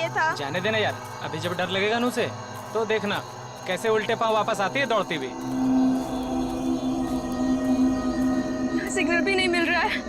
था। जाने देना यार, अभी जब डर लगेगा ना उसे तो देखना कैसे उल्टे पांव वापस आती है दौड़ती हुई। सिग्नल भी नहीं मिल रहा है।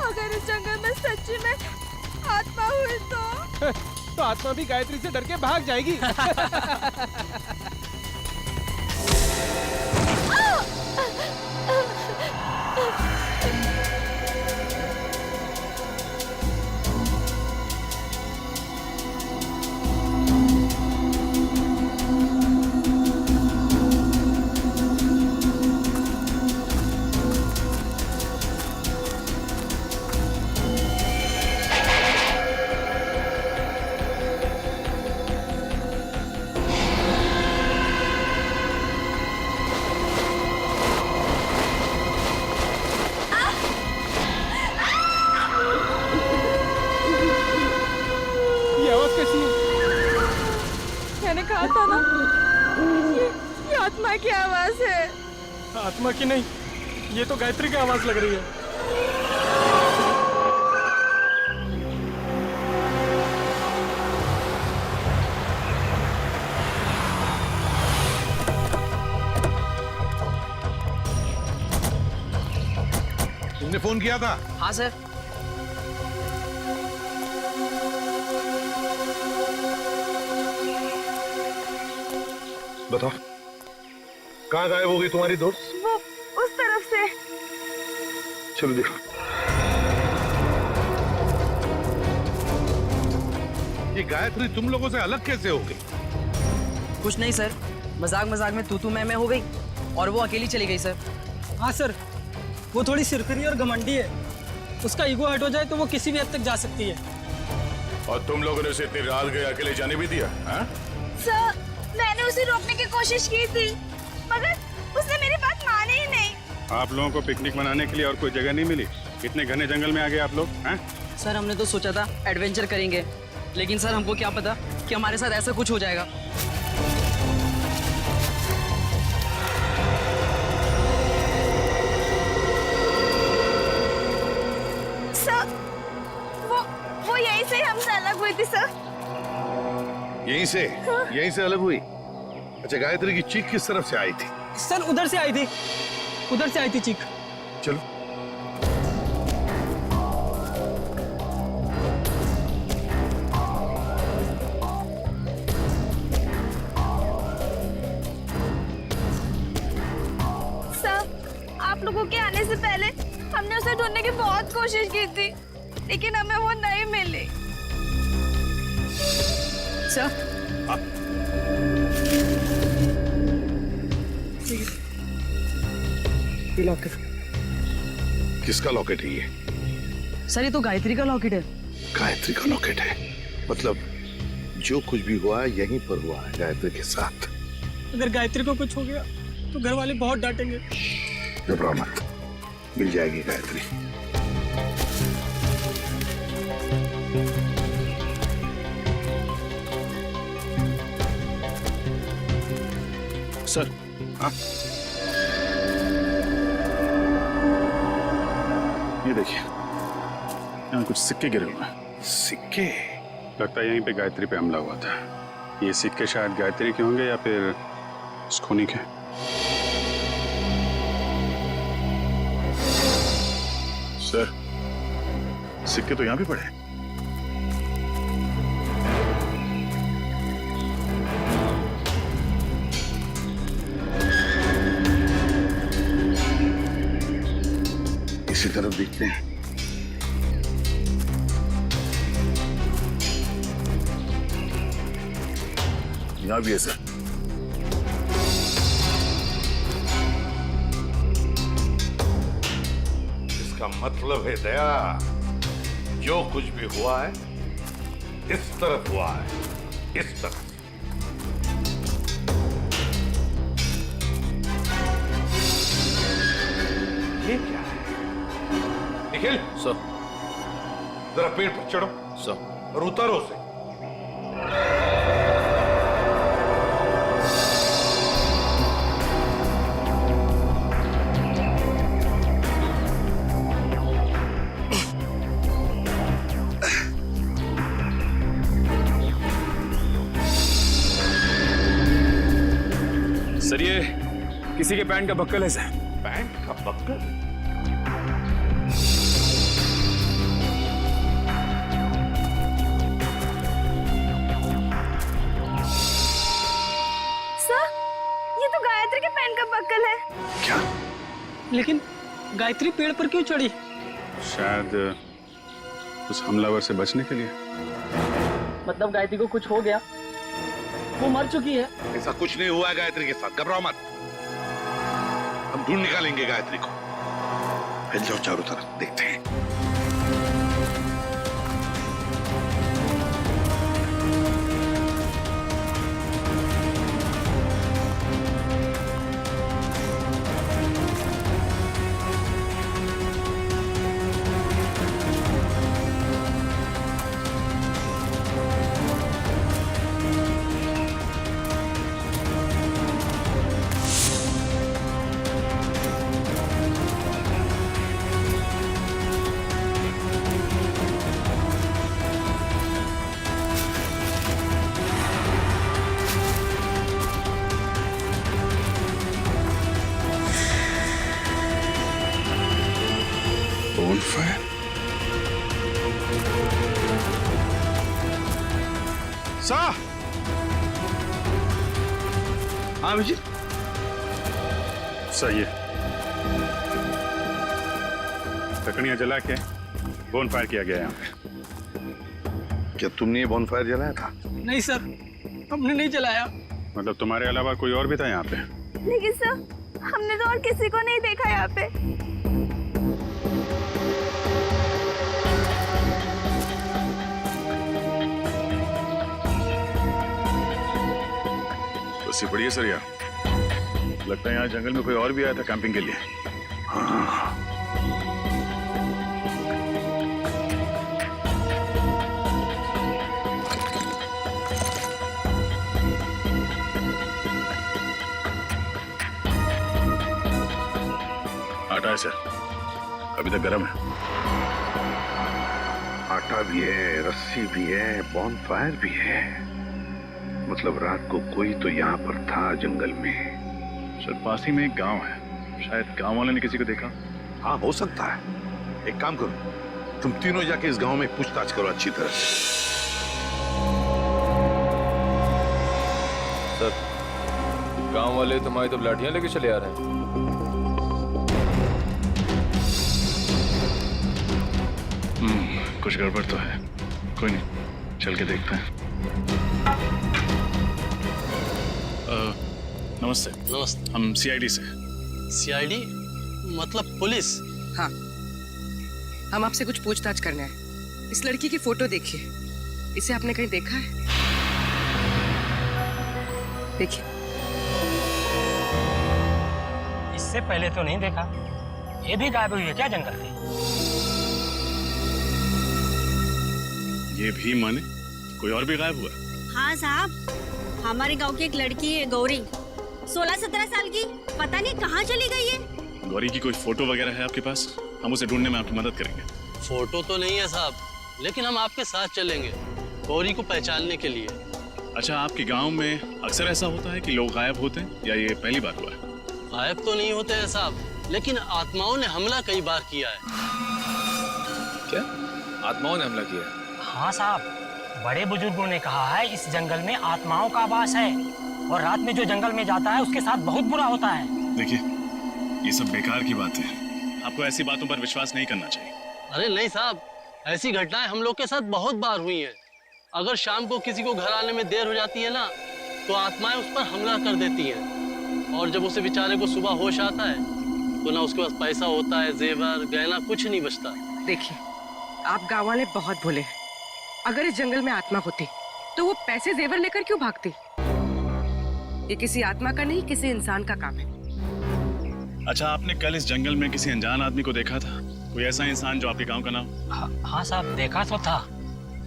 अगर इस जंगल में सच्ची में आत्मा हुई तो आत्मा भी गायत्री से डर के भाग जाएगी। मैंने कहा था ना, ये आत्मा की आवाज है। आत्मा की नहीं, ये तो गायत्री की आवाज लग रही है। तुमने फोन किया था? हाँ सर। बताओ, कहाँ गायब हो गई तुम्हारी दोस्त? वो उस तरफ से। चलो देखो। ये गायत्री तुम लोगों से अलग कैसे हो गई? कुछ नहीं सर, मजाक मजाक में तू मैं हो गई और वो अकेली चली गई सर। हाँ सर, वो थोड़ी सिरफिरी और घमंडी है। उसका ईगो हट हो जाए तो वो किसी भी हद तक जा सकती है। और तुम लोगों ने उसे इतनी रात गए अकेले जाने भी दिया? हाँ? सर, मैंने उसे रोकने की कोशिश की थी, मगर उसने मेरी बात मानी ही नहीं। आप लोगों को पिकनिक मनाने के लिए और कोई जगह नहीं मिली? इतने घने जंगल में आ गए आप लोग? हैं? सर हमने तो सोचा था एडवेंचर करेंगे, लेकिन सर हमको क्या पता कि हमारे साथ ऐसा कुछ हो जाएगा। सर, वो यहीं से हमसे अलग हुई थी सर। यहीं से? हाँ? यहीं से अलग हुई? अच्छा, गायत्री की चीख किस तरफ से आई थी? सर उधर से आई थी, उधर से आई थी चीख। चलो। सर, आप लोगों के आने से पहले हमने उसे ढूंढने की बहुत कोशिश की थी, लेकिन हमें वो नहीं मिली। Sir locket. किसका लॉकेट है ये? सर ये तो गायत्री का लॉकेट है। गायत्री का लॉकेट है? मतलब जो कुछ भी हुआ है यहीं पर हुआ है गायत्री के साथ। अगर गायत्री को कुछ हो गया तो घर वाले बहुत डांटेंगे। घबरा मत, मिल जाएगी गायत्री। सर। हाँ? ये देखिए, यहाँ कुछ सिक्के गिरे हुए हैं। सिक्के? लगता है यहीं पे गायत्री पे हमला हुआ था। ये सिक्के शायद गायत्री के होंगे या फिर खूनी के। सर, सिक्के तो यहाँ भी पड़े हैं। इसी तरफ दिखते हैं। यहाँ भी है सर। इसका मतलब है दया, जो कुछ भी हुआ है इस तरफ हुआ है, इस तरफ। निखिल सर जरा पेड़ पर चढ़ो सर और उतारो उसे। सर ये किसी के पैंट का बक्कल है सर। पैंट का बक्कल? सर, ये तो गायत्री के पेन का बक्कल है। क्या? लेकिन गायत्री पेड़ पर क्यों चढ़ी? शायद उस हमलावर से बचने के लिए। मतलब गायत्री को कुछ हो गया, वो मर चुकी है। ऐसा कुछ नहीं हुआ है गायत्री के साथ, घबराओ मत। हम ढूंढ निकालेंगे गायत्री को। फैल जाओ चारों तरफ, देखते हैं। बोनफायर? साह! हाँ विजय, सही है। लकड़ियां जला के बोन फायर किया गया है यहाँ पे। क्या तुमने ये बॉनफायर जलाया था? नहीं सर, हमने नहीं जलाया। मतलब तुम्हारे अलावा कोई और भी था यहाँ पे? लेकिन सर, हमने तो और किसी को नहीं देखा यहाँ पे। बस बढ़िया सर यार, लगता है यहाँ जंगल में कोई और भी आया था कैंपिंग के लिए। हाँ। आटा है सर, अभी तक गर्म है। आटा भी है, रस्सी भी है, बॉनफायर भी है। मतलब रात को कोई तो यहाँ पर था जंगल में। सर पास ही में एक गांव है, शायद गांव वाले ने किसी को देखा। हाँ हो सकता है। एक काम करो, तुम तीनों जाके इस गांव में पूछताछ करो अच्छी तरह से। सर गांव वाले तुम्हारी तो लाठियां लेके चले आ रहे हैं। कुछ गड़बड़ तो है, कोई नहीं, चल के देखते हैं। नमस्ते। नमस्ते। हम सीआईडी से। सीआईडी मतलब पुलिस? हाँ, हम आपसे कुछ पूछताछ करना है। इस लड़की की फोटो देखिए, इसे आपने कहीं देखा है? देखिए। इससे पहले तो नहीं देखा। ये भी गायब हुई है क्या जंगल से? ये भी माने कोई और भी गायब हुआ? हाँ साहब, हमारे गांव की एक लड़की है गौरी, 16-17 साल की, पता नहीं कहाँ चली गई है। गौरी की कोई फोटो वगैरह है आपके पास? हम उसे ढूंढने में आपकी मदद करेंगे। फोटो तो नहीं है साहब, लेकिन हम आपके साथ चलेंगे गौरी को पहचानने के लिए। अच्छा, आपके गांव में अक्सर ऐसा होता है कि लोग गायब होते हैं या ये पहली बार हुआ है? गायब तो नहीं होते हैं साहब, लेकिन आत्माओं ने हमला कई बार किया है। क्या आत्माओं ने हमला किया? हाँ साहब, बड़े बुजुर्गों ने कहा है इस जंगल में आत्माओं का वास है और रात में जो जंगल में जाता है उसके साथ बहुत बुरा होता है। देखिए, ये सब बेकार की बात है, आपको ऐसी बातों पर विश्वास नहीं करना चाहिए। अरे नहीं साहब, ऐसी घटनाएं हम लोग के साथ बहुत बार हुई हैं। अगर शाम को किसी को घर आने में देर हो जाती है ना, तो आत्माएं उस पर हमला कर देती हैं। और जब उसे बेचारे को सुबह होश आता है तो ना उसके पास पैसा होता है, जेवर गहना कुछ नहीं बचता। देखिए, आप गाँव वाले बहुत भोले हैं। अगर इस जंगल में आत्मा होती तो वो पैसे जेवर लेकर क्यों भागती? ये किसी आत्मा का नहीं, किसी इंसान का काम है। अच्छा, आपने कल इस जंगल में किसी अनजान आदमी को देखा था? कोई ऐसा इंसान जो आपके गांव का नाम? हाँ साहब, देखा तो था।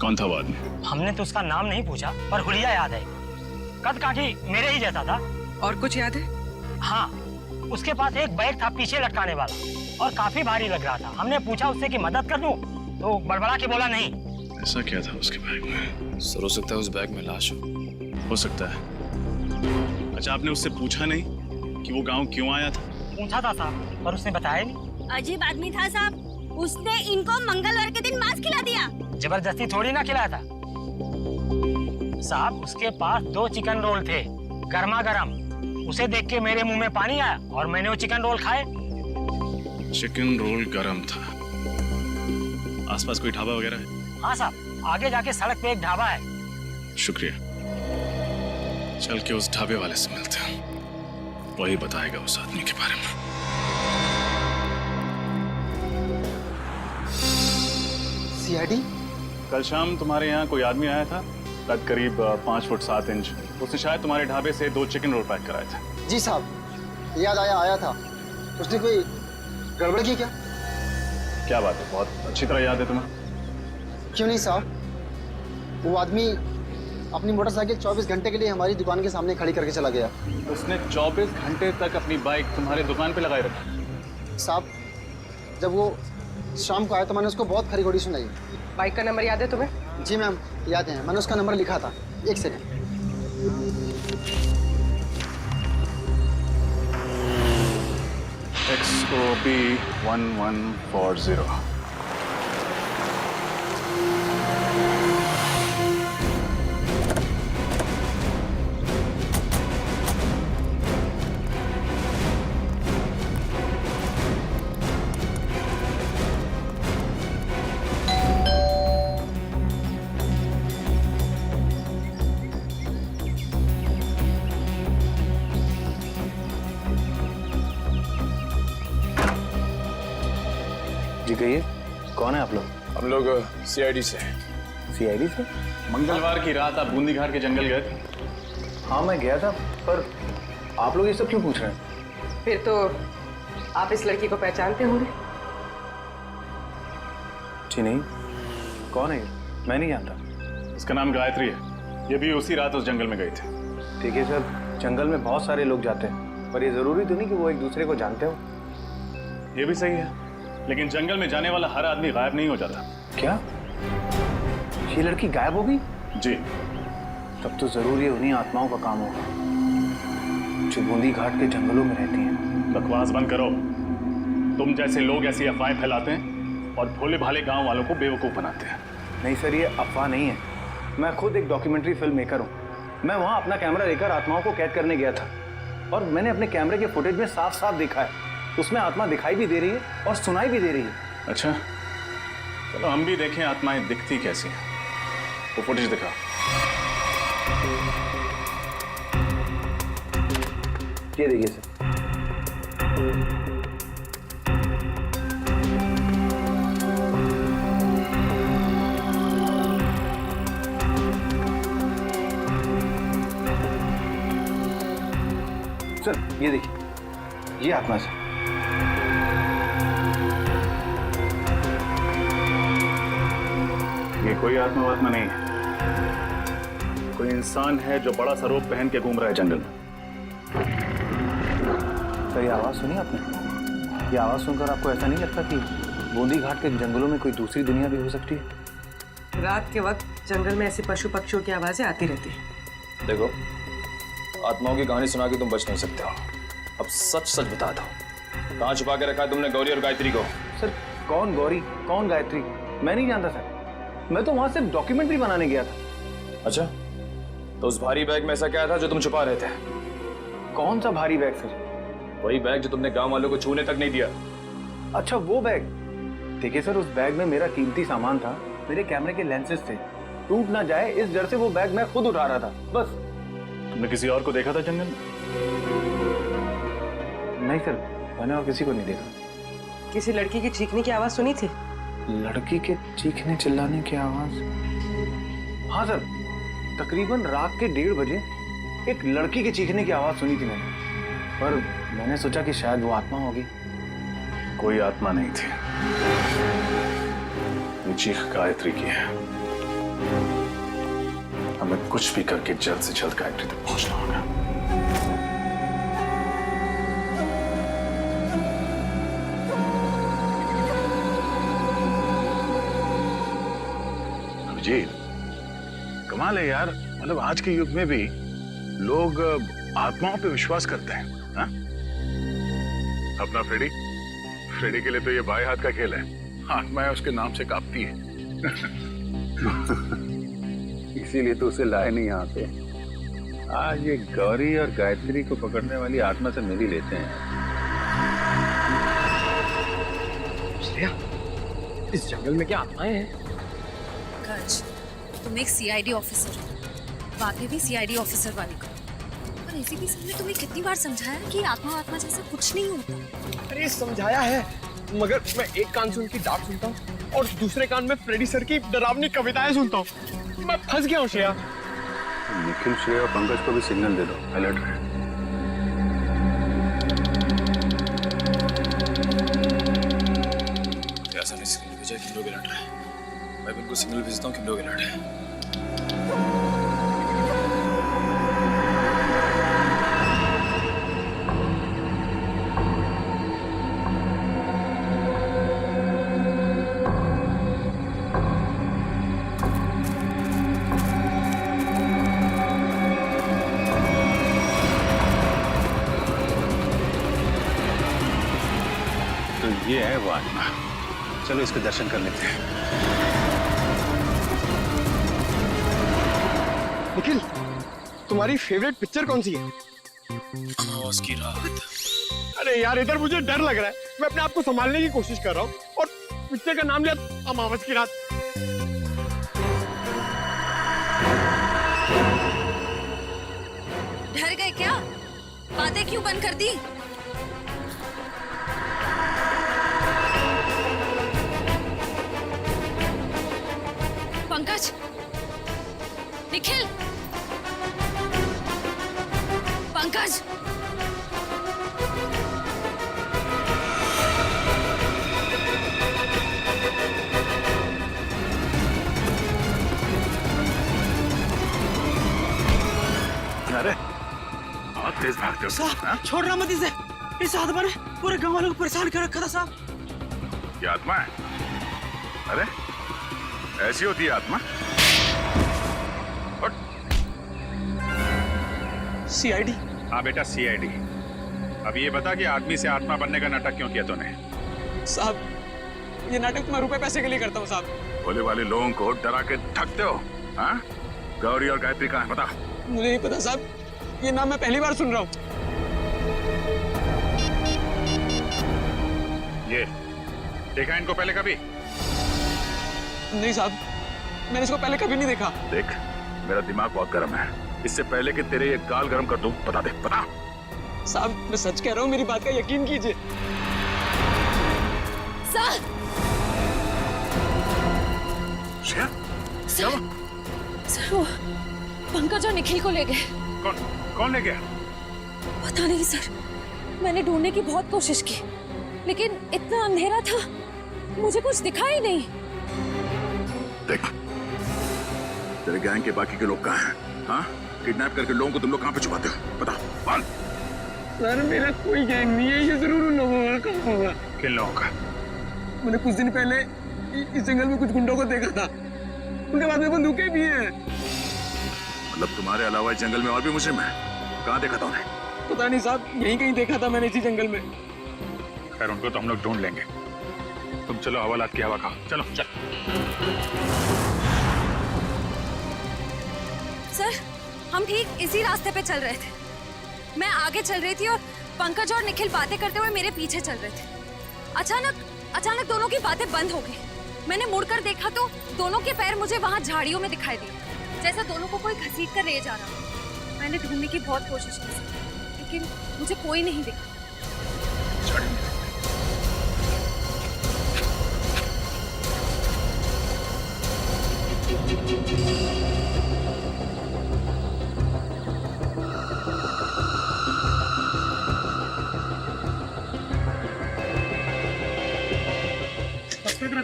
कौन था वो आदमी? हमने तो उसका नाम नहीं पूछा, पर हुलिया याद है। कद काठी मेरे ही जैसा था। और कुछ याद है? हाँ, उसके पास एक बैग था पीछे लटकाने वाला, और काफी भारी लग रहा था। हमने पूछा उससे कि मदद कर दूं, तो बड़बड़ा के बोला नहीं। ऐसा क्या था उसके बैग में? सर हो सकता है उस बैग में लाश हो सकता है। अच्छा, आपने उससे पूछा नहीं कि वो गांव क्यों आया था? पूछा था साहब, पर उसने बताया नहीं। अजीब आदमी था साहब, उसने इनको मंगलवार के दिन मांस खिला दिया। जबरदस्ती थोड़ी ना खिलाया था साहब। उसके पास 2 चिकन रोल थे, गर्मा गर्म। उसे देख के मेरे मुंह में पानी आया और मैंने वो चिकन रोल खाए। चिकन रोल गरम था। आसपास कोई ढाबा वगैरह है? हाँ साहब, आगे जाके सड़क पे एक ढाबा है। शुक्रिया। चल के उस ढाबे वाले से मिलते हैं, वही बताएगा उस आदमी के बारे में। सीआईडी? कल शाम तुम्हारे यहाँ कोई आदमी आया था, कद करीब 5 फुट 7 इंच। उसने शायद तुम्हारे ढाबे से 2 चिकन रोल पैक कराए थे। जी साहब, याद आया था। उसने कोई गड़बड़ की क्या? क्या बात है, बहुत अच्छी तरह याद है तुम्हें। क्यों नहीं साहब, वो आदमी अपनी मोटरसाइकिल 24 घंटे के लिए हमारी दुकान के सामने खड़ी करके चला गया। उसने 24 घंटे तक अपनी बाइक तुम्हारे दुकान पे लगाए रखी? साहब, जब वो शाम को आया तो मैंने उसको बहुत खरी खोटी सुनाई। बाइक का नंबर याद है तुम्हें? जी मैम, याद है। मैंने उसका नंबर लिखा था। एक सेकंड। XOB 1140। जी कहिए, कौन है आप लोग? हम लोग CID से। सीआईडी से? मंगलवार की रात आप बूंदी घाट के जंगल गए थे? हाँ मैं गया था, पर आप लोग ये सब क्यों पूछ रहे हैं? फिर तो आप इस लड़की को पहचानते होंगे। जी नहीं, कौन है ये? मैं नहीं जानता। इसका नाम गायत्री है। ये भी उसी रात उस जंगल में गई थी। ठीक है सर, जंगल में बहुत सारे लोग जाते हैं, पर ये जरूरी तो नहीं कि वो एक दूसरे को जानते हो। ये भी सही है, लेकिन जंगल में जाने वाला हर आदमी गायब नहीं हो जाता। क्या ये लड़की गायब हो गई? जी। तब तो जरूर ये उन्हीं आत्माओं का काम होगा जो बूंदी घाट के जंगलों में रहती हैं। बकवास बंद करो। तुम जैसे लोग ऐसी अफवाहें फैलाते हैं और भोले भाले गांव वालों को बेवकूफ बनाते हैं। नहीं सर, ये अफवाह नहीं है। मैं खुद एक डॉक्यूमेंट्री फिल्म मेकर हूँ। मैं वहाँ अपना कैमरा लेकर आत्माओं को कैद करने गया था, और मैंने अपने कैमरे के फुटेज में साफ साफ देखा है, उसमें आत्मा दिखाई भी दे रही है और सुनाई भी दे रही है। अच्छा, चलो हम भी देखें आत्माएं दिखती कैसी हैं। वो फुटेज दिखा। ये देखिए सर। सर ये देखिए, ये आत्मा सर। ये कोई आत्मा नहीं है, कोई इंसान है जो बड़ा सा रोब पहन के घूम रहा है जंगल में। सर ये आवाज़ सुनी आपने? ये आवाज़ सुनकर आपको ऐसा नहीं लगता कि बूंदी घाट के जंगलों में कोई दूसरी दुनिया भी हो सकती है? रात के वक्त जंगल में ऐसे पशु पक्षियों की आवाजें आती रहती हैं। देखो, आत्माओं की कहानी सुना के तुम बच नहीं सकते हो। अब सच सच बता दो, कहाँ छुपा के रखा है तुमने गौरी और गायत्री को? सर कौन गौरी, कौन गायत्री, मैं नहीं जानता सर। मैं तो वहां सिर्फ डॉक्यूमेंट्री बनाने गया था। अच्छा, तो उस भारी बैग में ऐसा क्या था जो तुम छुपा रहे थे? कौन सा भारी बैग सर? वही बैग जो तुमने गांव वालों को छूने तक नहीं दिया। अच्छा वो बैग। देखिए सर, उस बैग में मेरा कीमती सामान था, मेरे कैमरे के लेंसेज थे। टूट ना जाए इस डर से वो बैग मैं खुद उठा रहा था, बस। तुमने किसी और को देखा था जंगल में? नहीं सर, मैंने और किसी को नहीं देखा। किसी लड़की की चीखने की आवाज सुनी थी? लड़की के चीखने चिल्लाने की आवाज? हाँ सर, तकरीबन रात के 1:30 बजे एक लड़की के चीखने की आवाज सुनी थी मैंने, पर मैंने सोचा कि शायद वो आत्मा होगी। कोई आत्मा नहीं थी। ये चीख गायत्री की है। हमें कुछ भी करके जल्द से जल्द गायत्री तक पहुंचना होगा। अभिजीत, कमाल है यार, मतलब आज के युग में भी लोग आत्माओं पे विश्वास करते हैं। हा? अपना फ्रेडी के लिए तो ये बाएं हाथ का खेल है। आत्माएं उसके नाम से कांपती है। इसीलिए तो उसे लाए नहीं यहाँ पे। आज ये गौरी और गायत्री को पकड़ने वाली आत्मा से मिल ही लेते हैं। श्रेया, इस जंगल में क्या आत्माएं हैं? गज, तुम एक सीआईडी ऑफिसर हो, बातें भी सीआईडी ऑफिसर वाली करो। और एसीपी साहब ने तुम्हें कितनी बार समझाया कि आत्मा जैसा कुछ नहीं होता। अरे समझाया है, मगर मैं एक कान से उनकी डांट सुनता हूँ और दूसरे कान में फ्रेडी सर की डरावनी कविताएं सुनता हूँ। मैं फंस गया हूँ श्रेया। निखिल, श्रेया और पंकज को भी सिग्नल दे दो, अलर्ट रहे। ऐसा नहीं सिग्नल भेजा, किन लोग अलर्ट रहे। मैं भी उनको सिग्नल भेजता हूँ, किन लोग अलर्ट है। ये है वो आत्मा। चलो इसके दर्शन कर लेते हैं। निखिल, तुम्हारी फेवरेट पिक्चर कौन सी है? अमावस की रात। अरे यार, इधर मुझे डर लग रहा है। मैं अपने आप को संभालने की कोशिश कर रहा हूँ और पिक्चर का नाम लिया अमावस की रात। डर गए क्या? बातें क्यों बंद कर दी? पंकज, निखिल, पंकज, अरे बहुत तेज भागते हो। साहब, छोड़ना मत इसे। इस आत्मा ने पूरे गांव वालों को परेशान कर रखा था साहब। ये आत्मा है? अरे ऐसी होती है आत्मा? सीआईडी? हाँ बेटा, सीआईडी। अब ये बता कि आदमी से आत्मा बनने का नाटक क्यों किया तूने? साहब, ये नाटक मैं रुपए पैसे के लिए करता हूँ साहब। भोले वाले लोगों को डरा के ठगते हो। हाँ? गौरी और गायत्री कहाँ है बता? मुझे नहीं पता साहब, ये नाम मैं पहली बार सुन रहा हूँ। ये देखा इनको पहले कभी? नहीं साहब, मैंने इसको पहले कभी नहीं देखा। देख, मेरा दिमाग बहुत गर्म है। इससे पहले कि तेरे ये गाल गर्म कर दूं, बता दे, बता। साहब, मैं सच कह रहा हूँ, मेरी बात का यकीन कीजिए। सर, श्रेया, सर वो पंकज और निखिल को ले गए। कौन ले गया? पता नहीं सर, मैंने ढूंढने की बहुत कोशिश की, लेकिन इतना अंधेरा था, मुझे कुछ दिखा ही नहीं। देख, तेरे गैंग के बाकी के लोग कहाँ हैं? हाँ? किडनैप करके लोगों को तुम लोग कहाँ पे छुपाते हो? बता, बोल। सर, मेरा कोई गैंग नहीं है, ये जरूर उन लोगों का होगा। किन लोगों का? मैंने कुछ दिन पहले इस जंगल में कुछ गुंडों को देखा था, उनके बाद में बंदूकें भी हैं। मतलब तुम्हारे अलावा इस जंगल में और भी मुजरिम हैं? कहाँ देखा था उन्हें? पता नहीं साहब, यहीं कहीं देखा था मैंने इसी जंगल में। खैर, उनको तो हम लोग ढूंढ लेंगे। तुम चलो, हवालात की हवा खाओ। चलो चल। सर, हम ठीक इसी रास्ते पे चल रहे थे। मैं आगे चल रही थी और पंकज और निखिल बातें करते हुए मेरे पीछे चल रहे थे। अचानक दोनों की बातें बंद हो गई। मैंने मुड़कर देखा तो दोनों के पैर मुझे वहां झाड़ियों में दिखाई दिए, जैसे दोनों को कोई घसीट कर ले जा रहा। मैंने ढूंढने की बहुत कोशिश की, लेकिन मुझे कोई नहीं दिखा।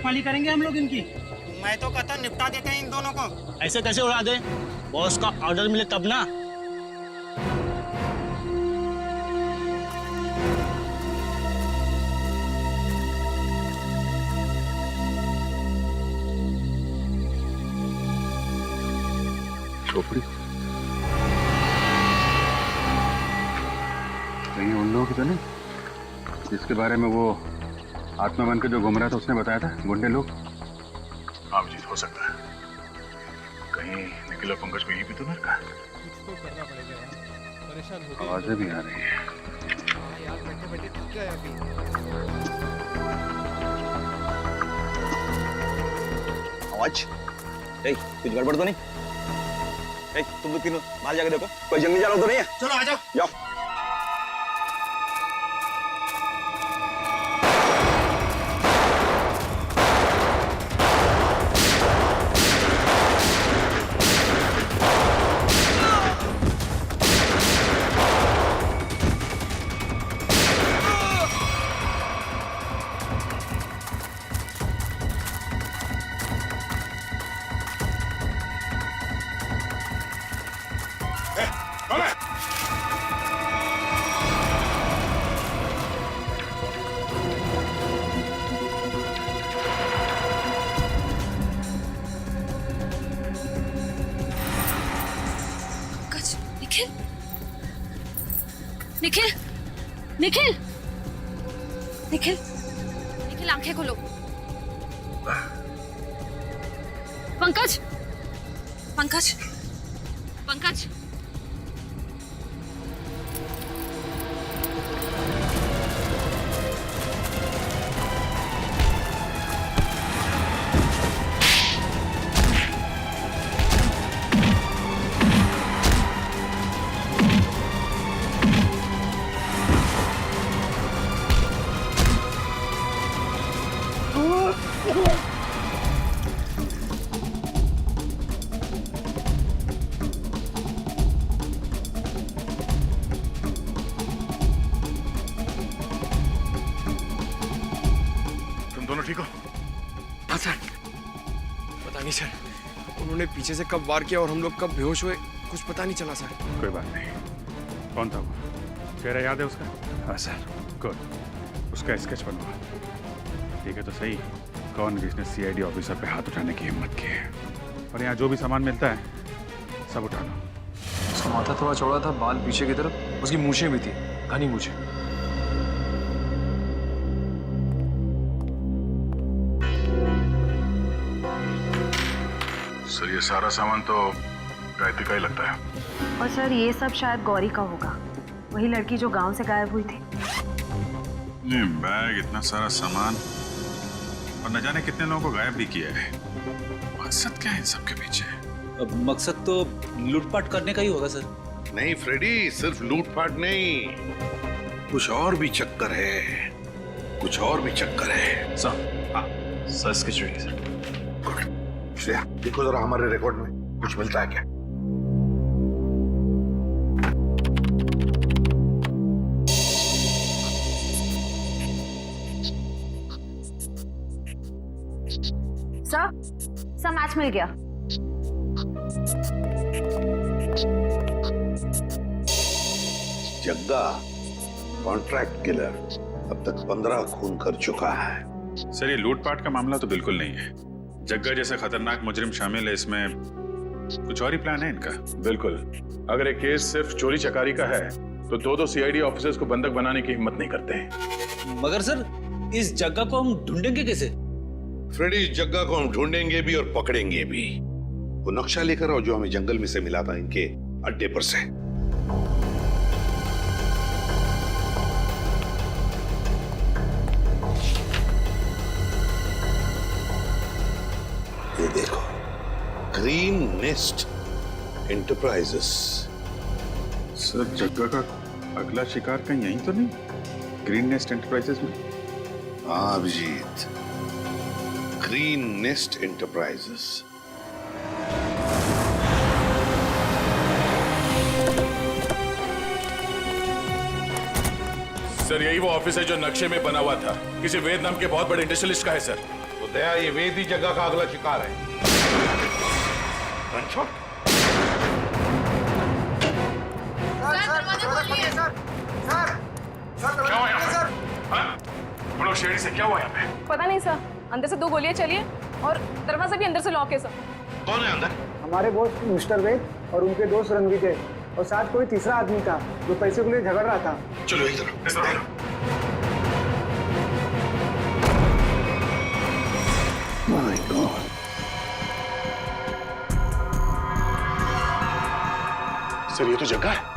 रखवाली करेंगे हम लोग इनकी। मैं तो कहता हूँ निपटा देते हैं इन दोनों को। ऐसे कैसे उड़ा दे? बॉस का ऑर्डर मिले तब ना। झोपड़ी कहीं उन लोगों की तो नहीं जिसके बारे में वो आत्मा बन के जो घूम रहा था उसने बताया था, गुंडे लोग? हाँ जी, हो सकता है। कहीं निखिल और पंकज को यहीं भी तो नहीं रखा। आवाजें भी आ रही है। आवाज? कुछ गड़बड़ तो नहीं? तुम लोग तीनों बाहर जाके देखो, कोई जंगली जानवर तो नहीं है? चलो आ जाओ। जाओ। निखिल, निखिल, निखिल, निखिल, आंखें खोलो। पंकज, पंकज, पंकज। ठीक हो? हाँ सर। पता नहीं सर, उन्होंने पीछे से कब वार किया और हम लोग कब बेहोश हुए, कुछ पता नहीं चला सर। कोई बात नहीं। कौन था वो? चेहरा याद है उसका? हाँ सर। गुड। उसका स्केच बनवा। ठीक है तो सही, कौन किसने सीआईडी ऑफिसर पे हाथ उठाने की हिम्मत की है? और यहाँ जो भी सामान मिलता है सब उठा लो। उसका माथा थोड़ा चौड़ा था, बाल पीछे की तरफ, उसकी मूछें भी थी, घनी मूछें। सर ये सारा सामान तो गायत्री का ही लगता है। और सर ये सब शायद गौरी का होगा, वही लड़की जो गांव से गायब हुई थी। नहीं, बैग, इतना सारा सामान और न जाने कितने लोगों को गायब भी किया है। मकसद क्या है इन सब के पीछे? अब मकसद तो लूटपाट करने का ही होगा सर। नहीं फ्रेडी, सिर्फ लूटपाट नहीं, कुछ और भी चक्कर है, कुछ और भी चक्कर है। सर, हाँ sir, sketch ready sir. Shreya, देखो जरा हमारे रिकॉर्ड में कुछ मिलता है क्या? सर मैच मिल गया। जग्गा कॉन्ट्रैक्ट किलर अब तक 15 खून कर चुका है। सर ये लूटपाट का मामला तो बिल्कुल नहीं है। जग्गा जैसा खतरनाक मुजरिम शामिल है इसमें, कुछ और ही प्लान है इनका। बिल्कुल, अगर एक केस सिर्फ चोरी चकारी का है तो दो सीआईडी ऑफिसर्स को बंधक बनाने की हिम्मत नहीं करते। मगर सर इस जग्गा को हम ढूंढेंगे कैसे? फ्रेडी, इस जग्गा को हम ढूंढेंगे भी और पकड़ेंगे भी। वो नक्शा लेकर आओ जो हमें जंगल में से मिला था इनके अड्डे पर से। ये देखो, ग्रीन नेस्ट एंटरप्राइजेस। सर जग्गा का अगला शिकार कहीं यहीं तो नहीं? ग्रीन नेस्ट एंटरप्राइजेस में? हाँ Abhijit, Green Nest Enterprises. Sir यही वो ऑफिस है जो नक्शे में बना हुआ था, किसी वेद नाम के बहुत बड़े इंडस्ट्रियलिस्ट का है सर। वो दया ये वेद ही जगह का अगला शिकार है। रणछोड़ क्या हुआ यहाँ पे? हाँ? तुम लोग शेरी से क्या हुआ यहाँ पे? पता नहीं सर, अंदर से 2 गोलियां चली है और दरवाजा भी अंदर से लॉक है सर। कौन है अंदर? हमारे बॉस मिस्टर वेद और उनके दोस्त रणविजय और साथ कोई तीसरा आदमी था जो पैसे के लिए झगड़ रहा था। चलो इधर। माय गॉड, सर ये तो जग्गा है।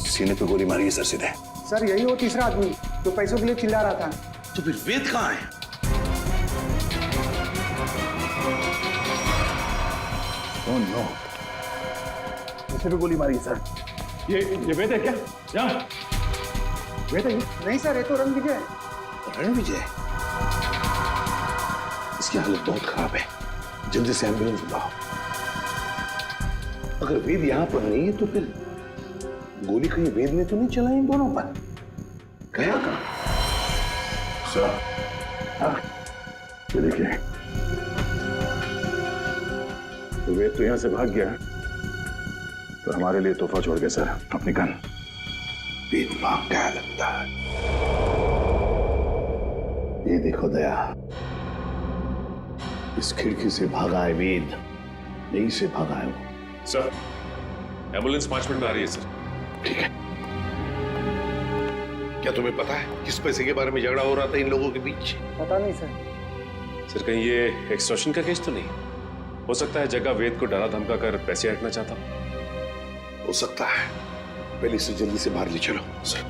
सीने पे गोली मारी है सर सीधे। सर यही वो तीसरा आदमी जो पैसों के लिए चिल्ला रहा था। तो फिर वेद कहाँ है? ओह नो, इसे भी गोली मारी है सर। ये वेद है क्या? यहाँ वेद है? नहीं सर, ये तो रणविजय है। रणविजय? इसकी हालत बहुत खराब है, जल्दी से एम्बुलेंस बुलाओ। अगर वेद यहाँ पर नहीं है तो फिर गोली कहीं वेद ने तो नहीं चलाई इन दोनों पर? गया कहाँ? सर ये देखिए, तो वेद तो यहाँ से भाग गया तो हमारे लिए तोहफा छोड़ गया सर, अपनी गन। वेद भाग गया लगता है। ये देखो दया, इस खिड़की से भागा है वेद, यहीं से भागा है वो। सर एम्बुलेंस 5 मिनट में आ रही है सर। ठीक है। क्या तुम्हें पता है किस पैसे के बारे में झगड़ा हो रहा था इन लोगों के बीच? पता नहीं सर। सर कहीं ये एक्सटॉर्शन का केस तो नहीं? हो सकता है जगह वेद को डरा धमका कर पैसे हटना चाहता हो सकता है। पहले इसे जल्दी से बाहर ले चलो। सर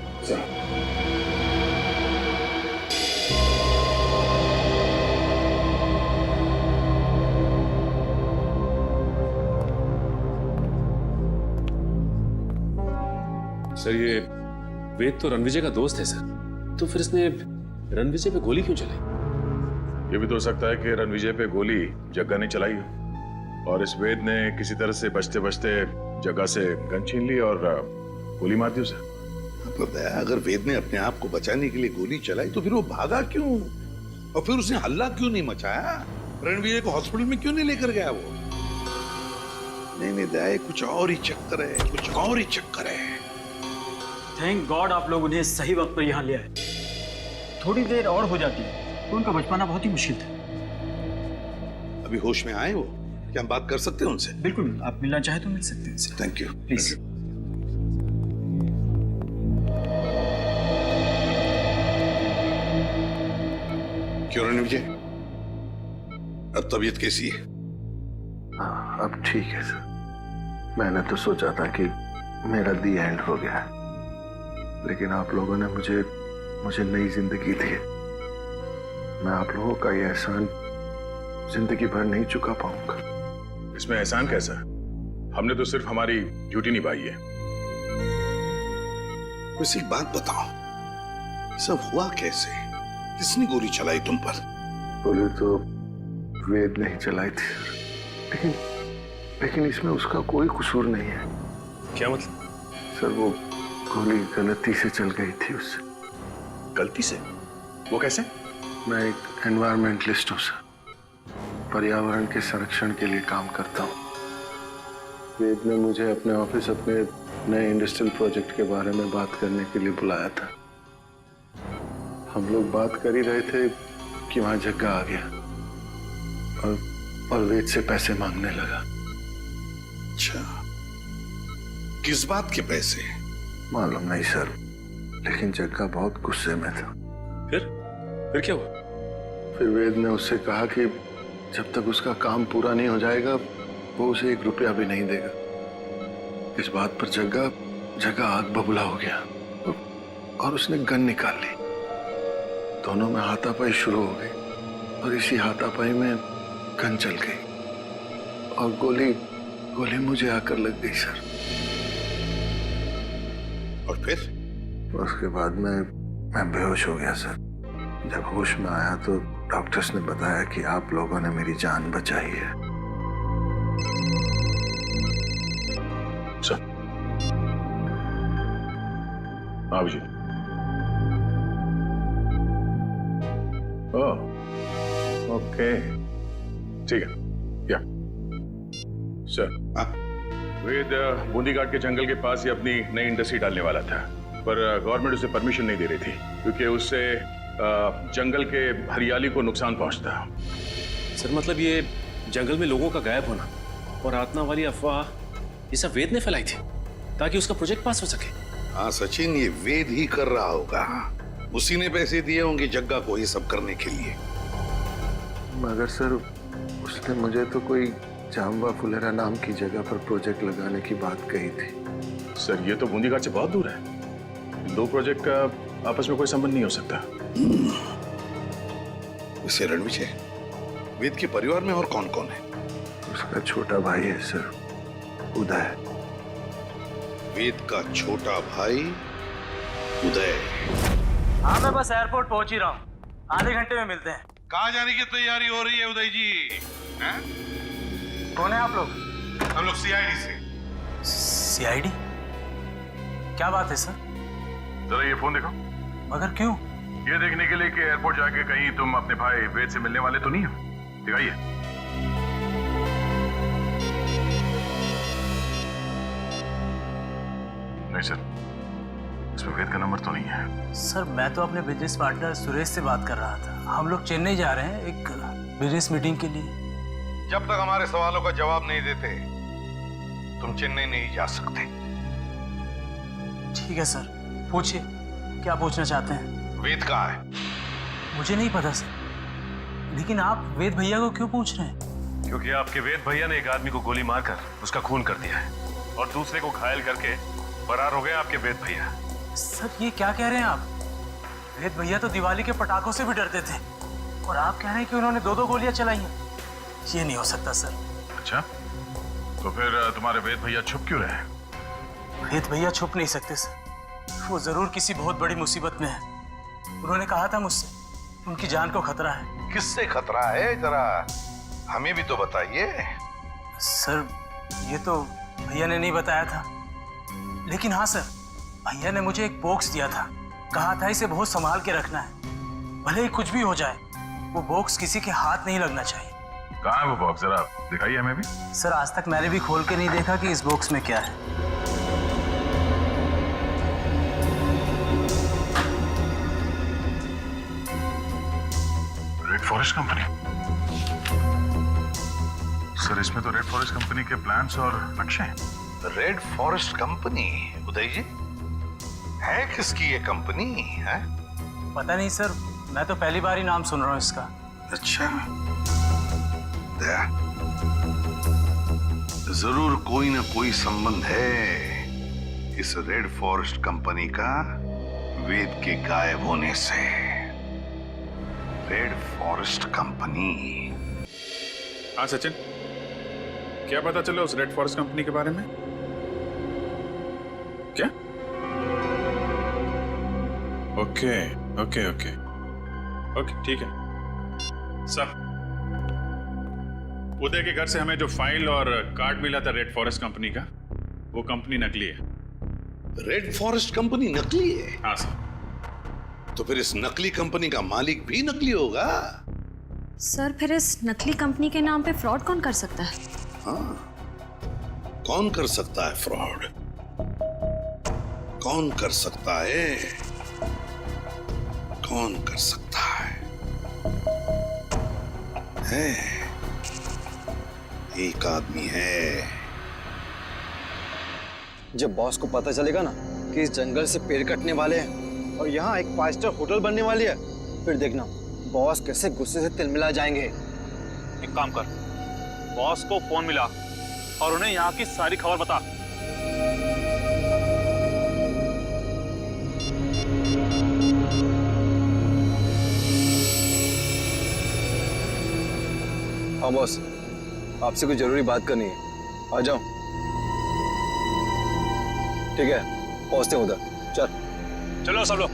सर ये वेद तो रणविजय का दोस्त है सर, तो फिर इसने रणविजय पे गोली क्यों चलाई? ये भी तो हो सकता है कि रणविजय पे गोली जग्गा ने चलाई हो और इस वेद ने किसी तरह से बचते बचते जग्गा से गन छीन ली और गोली मार दी उसे। तो दया, अगर वेद ने अपने आप को बचाने के लिए गोली चलाई तो फिर वो भागा क्यों और फिर उसने हल्ला क्यों नहीं मचाया? रणविजय को हॉस्पिटल में क्यों नहीं लेकर गया वो? नहीं दया, कुछ और ही चक्कर है, कुछ और ही चक्कर है। थैंक गॉड आप लोग उन्हें सही वक्त पर यहाँ ले आए। थोड़ी देर और हो जाती तो उनका बच पाना बहुत ही मुश्किल था। अभी होश में आए वो? क्या हम बात कर सकते हैं उनसे? बिल्कुल, आप मिलना चाहे तो मिल सकते हैं। Thank you. प्लीज। क्यों रणविजय, अब तबीयत कैसी है? हाँ, अब ठीक है सर। मैंने तो सोचा था कि मेरा दी एंड हो गया है, लेकिन आप लोगों ने मुझे नई जिंदगी दी है। मैं आप लोगों का ये एहसान जिंदगी भर नहीं चुका पाऊंगा। इसमें एहसान कैसा? हमने तो सिर्फ हमारी ड्यूटी निभाई है। वैसे एक बात बताओ, सब हुआ कैसे? किसने गोली चलाई तुम पर? गोली तो वेद ने ही चलाई थी, लेकिन इसमें उसका कोई कसूर नहीं है। क्या मतलब? सर वो गोली गलती से चल गई थी उससे। गलती से? वो कैसे? मैं एक एनवायरमेंटलिस्ट हूँ सर, पर्यावरण के संरक्षण के लिए काम करता हूँ। वेद ने मुझे अपने ऑफिस अपने नए इंडस्ट्रियल प्रोजेक्ट के बारे में बात करने के लिए बुलाया था। हम लोग बात कर ही रहे थे कि वहां जग्गा आ गया और वेद से पैसे मांगने लगा। अच्छा, किस बात के पैसे? मालूम नहीं सर, लेकिन जग्गा बहुत गुस्से में था। फिर क्या हुआ? फिर वेद ने उससे कहा कि जब तक उसका काम पूरा नहीं हो जाएगा वो उसे 1 रुपया भी नहीं देगा। इस बात पर जग्गा आग बबूला हो गया और उसने गन निकाल ली। दोनों में हाथापाई शुरू हो गई और इसी हाथापाई में गन चल गई और गोली मुझे आकर लग गई सर। और फिर? उसके बाद मैं बेहोश हो गया सर। जब होश में आया तो डॉक्टर्स ने बताया कि आप लोगों ने मेरी जान बचाई है। सर आप जी। ओह ओके ठीक है या सर। वेद बूंदी घाट के जंगल के पास ही अपनी नई इंडस्ट्री डालने वाला था, पर गवर्नमेंट उसे परमिशन नहीं दे रही थी क्योंकि उससे जंगल के हरियाली को नुकसान पहुंचता। सर मतलब ये जंगल में लोगों का गायब होना और आत्मा वाली अफवाह ये सब वेद ने फैलाई थी ताकि उसका प्रोजेक्ट पास हो सके। हाँ सचिन, ये वेद ही कर रहा होगा। उसी ने पैसे दिए होंगे जग्गा को ये सब करने के लिए। मगर सर उसने मुझे तो कोई जाम्बा फुलेरा नाम की जगह पर प्रोजेक्ट लगाने की बात कही थी। सर ये तो बूंदी घाट से बहुत दूर है, इन दो प्रोजेक्ट का आपस में कोई संबंध नहीं हो सकता। वैसे रणविजय, वेद के परिवार में और कौन कौन है? उसका छोटा भाई है सर, उदय। वेद का छोटा भाई उदय। हाँ मैं बस एयरपोर्ट पहुंच ही रहा हूँ, आधे घंटे में मिलते हैं। कहाँ जाने की तैयारी हो रही है उदय जी? हैं? कौन है आप लोग? हम लोग सीआईडी से। सीआईडी? क्या बात है सर? जरा ये फोन देखो। मगर क्यों? ये देखने के लिए कि एयरपोर्ट जाके कहीं तुम अपने भाई वेद से मिलने वाले तो नहीं हो। दिखाइए। नहीं सर, इसमें वेद का नंबर तो नहीं है। सर मैं तो अपने बिजनेस पार्टनर सुरेश से बात कर रहा था। हम लोग चेन्नई जा रहे हैं एक बिजनेस मीटिंग के लिए। जब तक हमारे सवालों का जवाब नहीं देते तुम चेन्नई नहीं जा सकते। ठीक है सर, पूछिए क्या पूछना चाहते हैं। वेद कहाँ है? मुझे नहीं पता सर, लेकिन आप वेद भैया को क्यों पूछ रहे हैं? क्योंकि आपके वेद भैया ने एक आदमी को गोली मारकर उसका खून कर दिया है और दूसरे को घायल करके फरार हो गए आपके वेद भैया। सर ये क्या कह रहे हैं आप? वेद भैया तो दिवाली के पटाखों से भी डरते थे और आप कह रहे हैं कि उन्होंने 2-2 गोलियां चलाई हैं। ये नहीं हो सकता सर। अच्छा, तो फिर तुम्हारे वेद भैया छुप क्यों रहे? वेद भैया छुप नहीं सकते सर, वो जरूर किसी बहुत बड़ी मुसीबत में है। उन्होंने कहा था मुझसे उनकी जान को खतरा है। किससे खतरा है, जरा हमें भी तो बताइए। सर ये तो भैया ने नहीं बताया था, लेकिन हाँ सर भैया ने मुझे एक बॉक्स दिया था, कहा था इसे बहुत संभाल के रखना है, भले ही कुछ भी हो जाए वो बॉक्स किसी के हाथ नहीं लगना चाहिए। कहाँ है वो बॉक्स, जरा दिखाइए हमें भी। सर आज तक मैंने भी खोल के नहीं देखा कि इस बॉक्स में क्या है। Red forest company? सर इसमें तो रेड फॉरेस्ट कंपनी के प्लान्स और नक्शे हैं। Red forest company? Uday ji, है किसकी ये कंपनी है? पता नहीं सर, मैं तो पहली बार ही नाम सुन रहा हूँ इसका। अच्छा, दया, जरूर कोई ना कोई संबंध है इस रेड फॉरेस्ट कंपनी का वेद के गायब होने से। Red forest company. हाँ सचिन, क्या पता चला उस रेड फॉरेस्ट कंपनी के बारे में? क्या? ओके ओके ओके ओके ठीक है। सर, उदय के घर से हमें जो फाइल और कार्ड मिला था रेड फॉरेस्ट कंपनी का, वो कंपनी नकली है। रेड फॉरेस्ट कंपनी नकली है? हाँ सर। तो फिर इस नकली कंपनी का मालिक भी नकली होगा। सर फिर इस नकली कंपनी के नाम पे फ्रॉड कौन कर सकता है? हाँ, कौन कर सकता है फ्रॉड? कौन कर सकता है? कौन कर सकता है? एक आदमी है। जब बॉस को पता चलेगा ना कि इस जंगल से पेड़ कटने वाले हैं और यहाँ एक 5 स्टार होटल बनने वाली है, फिर देखना बॉस कैसे गुस्से से तिलमिला जाएंगे। एक काम कर, बॉस को फोन मिला और उन्हें यहाँ की सारी खबर बता। हाँ बॉस, आपसे कुछ जरूरी बात करनी है, आ जाओ। ठीक है, पहुंचते हैं उधर। चलो सब लोग।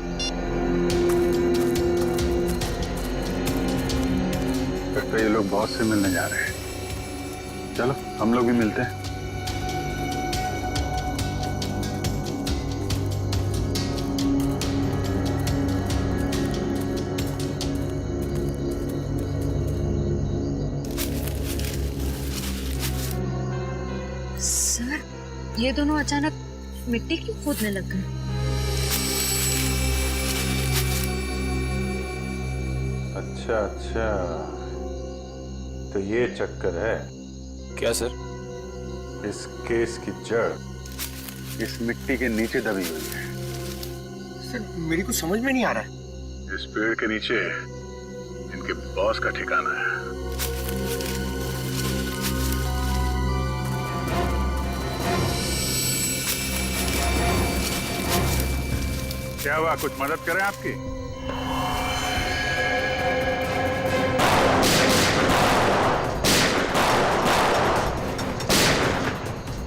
फिर तो ये लोग बॉस से मिलने जा रहे हैं। चलो हम लोग भी मिलते हैं। ये दोनों अचानक मिट्टी क्यों खोदने लग गए? अच्छा अच्छा, तो ये चक्कर है क्या सर? इस केस की जड़ इस मिट्टी के नीचे दबी हुई है। सर मेरी कुछ समझ में नहीं आ रहा है। इस पेड़ के नीचे इनके बॉस का ठिकाना है। क्या हुआ, कुछ मदद करें आपकी?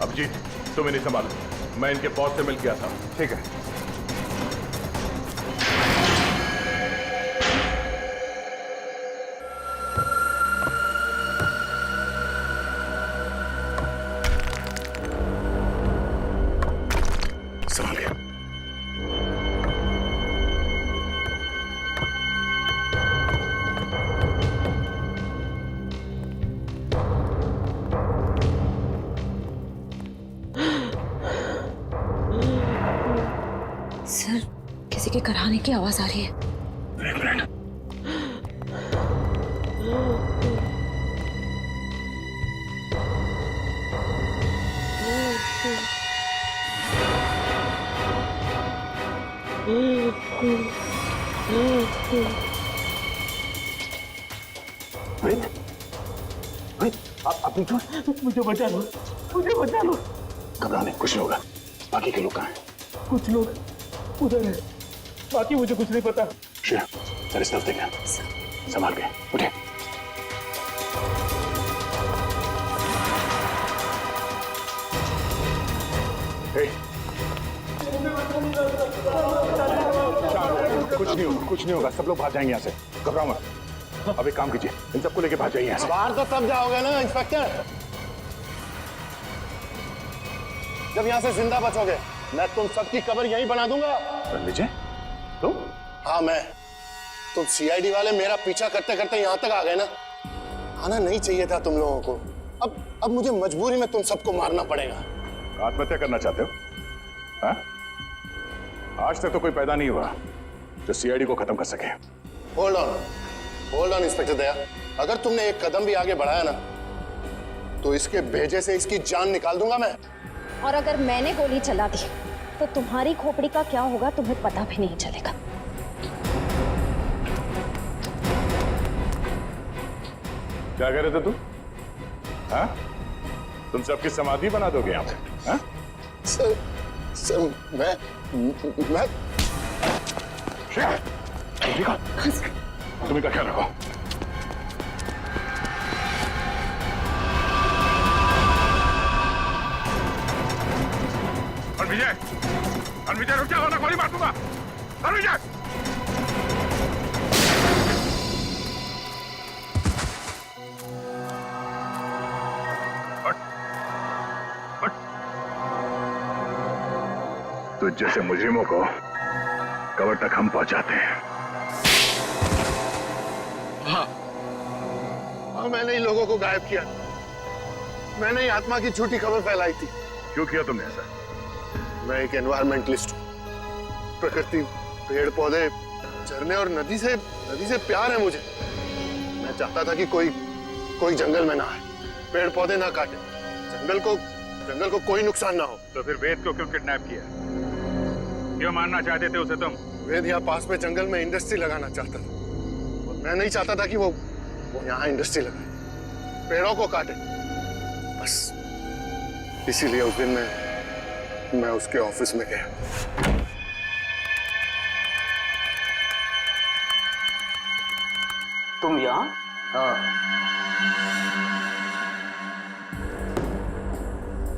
अभिजीत, तुम इन्हें संभालो, मैं इनके बॉस से मिल के आता हूं। ठीक है। संभाल गया। सर, किसी के कराने की आवाज आ रही है। एक मिनट। आप जो मुझे बचा लो, मुझे बचा लो। घबराने कुछ नहीं होगा। बाकी के लोग कहाँ हैं? कुछ लोग उधर है, बाकी मुझे कुछ नहीं पता। श्रेया, सर इस तरफ देखना, संभाल के उठे। कुछ नहीं होगा, कुछ नहीं होगा, सब लोग भाग जाएंगे यहाँ से। घबराओ मत। अब एक काम कीजिए, इन सबको लेके भाग जाइए यहाँ से। बाहर तो तब जाओगे ना इंस्पेक्टर, जब यहाँ से जिंदा बचोगे। मैं तुम सबकी कब्र यहीं बना दूंगा। रणविजय, तुम? हाँ मैं। तुम सीआईडी वाले मेरा पीछा करते करते यहाँ तक आ गए ना। आना नहीं चाहिए था तुम लोगों को। अब मुझे मजबूरी में तुम सबको मारना पड़ेगा। आत्महत्या करना चाहते हो? हाँ? आज तक तो कोई पैदा नहीं हुआ जो सीआईडी को खत्म कर सके। होल्ड ऑन इंस्पेक्टर दया, अगर तुमने एक कदम भी आगे बढ़ाया ना तो इसके भेजे से इसकी जान निकाल दूंगा मैं। और अगर मैंने गोली चला दी तो तुम्हारी खोपड़ी का क्या होगा तुम्हें पता भी नहीं चलेगा। क्या कह रहे थे तुम? हाँ? तुम सबकी समाधि बना दोगे यहाँ पे? हाँ? सर मैं ठीक है, तुम इनका ख्याल रखो। रणविजय रुक जाओ ना, गोली मार दूंगा। रणविजय! तो जैसे मुजरिमों को कब्र तक हम पहुंचाते हैं। हाँ, मैंने ही लोगों को गायब किया। मैंने ही आत्मा की झूठी खबर फैलाई थी। क्यों किया तुमने ऐसा? मैं एक एनवायरमेंटलिस्ट हूँ। प्रकृति, पेड़ पौधे, झरने और नदी से प्यार है मुझे। मैं चाहता था कि कोई जंगल में ना आए, पेड़ पौधे ना काटे, जंगल को कोई नुकसान ना हो। तो फिर वेद को क्यों किडनैप किया? क्यों मारना चाहते थे उसे तुम? वेद यहाँ पास में जंगल में इंडस्ट्री लगाना चाहता था। और मैं नहीं चाहता था कि वो यहाँ इंडस्ट्री लगाए, पेड़ों को काटे। बस इसीलिए उस दिन मैं उसके ऑफिस में गया। तुम यहाँ? हाँ।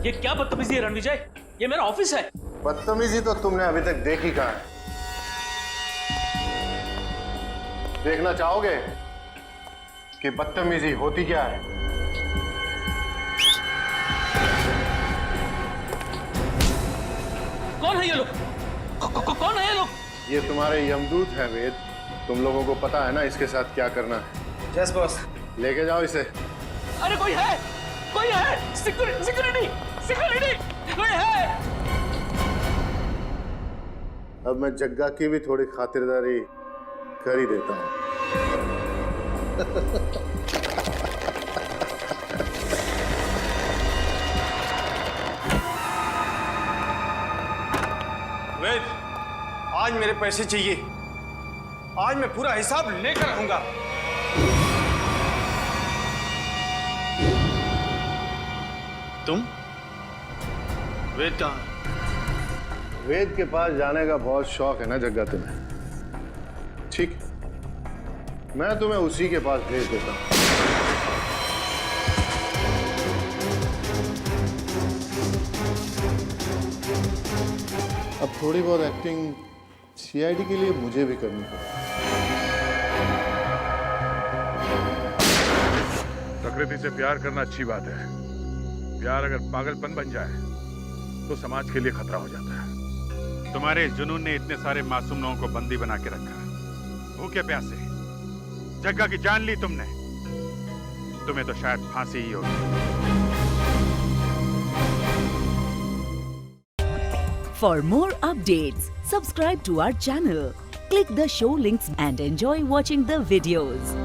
ये क्या बदतमीजी है रणविजय? ये मेरा ऑफिस है। बदतमीजी तो तुमने अभी तक देखी कहाँ है? देखना चाहोगे कि बदतमीजी होती क्या है? कौन है ये लोग? कौन है ये लोग? ये तुम्हारे यमदूत हैं वेद। तुम लोगों को पता है ना इसके साथ क्या करना है? Yes boss. लेके जाओ इसे। अरे कोई है, सिक्योरिटी। कोई है? अब मैं जग्गा की भी थोड़ी खातिरदारी कर ही देता हूँ। वेद, आज मेरे पैसे चाहिए। आज मैं पूरा हिसाब लेकर रहूंगा। तुम? वेद कहाँ? वेद के पास जाने का बहुत शौक है ना जग्गा तुम्हें? ठीक है, मैं तुम्हें उसी के पास भेज देता हूँ। अब थोड़ी बहुत एक्टिंग सीआईडी के लिए मुझे भी करनी पड़ेगी। प्रकृति से प्यार करना अच्छी बात है। प्यार अगर पागलपन बन जाए तो समाज के लिए खतरा हो जाता है। तुम्हारे जुनून ने इतने सारे मासूम लोगों को बंदी बना के रखा। भूखे प्यासे जग्गा की जान ली तुमने। तुम्हें तो शायद फांसी ही होगी। For more updates, subscribe to our channel, click the show links and enjoy watching the videos.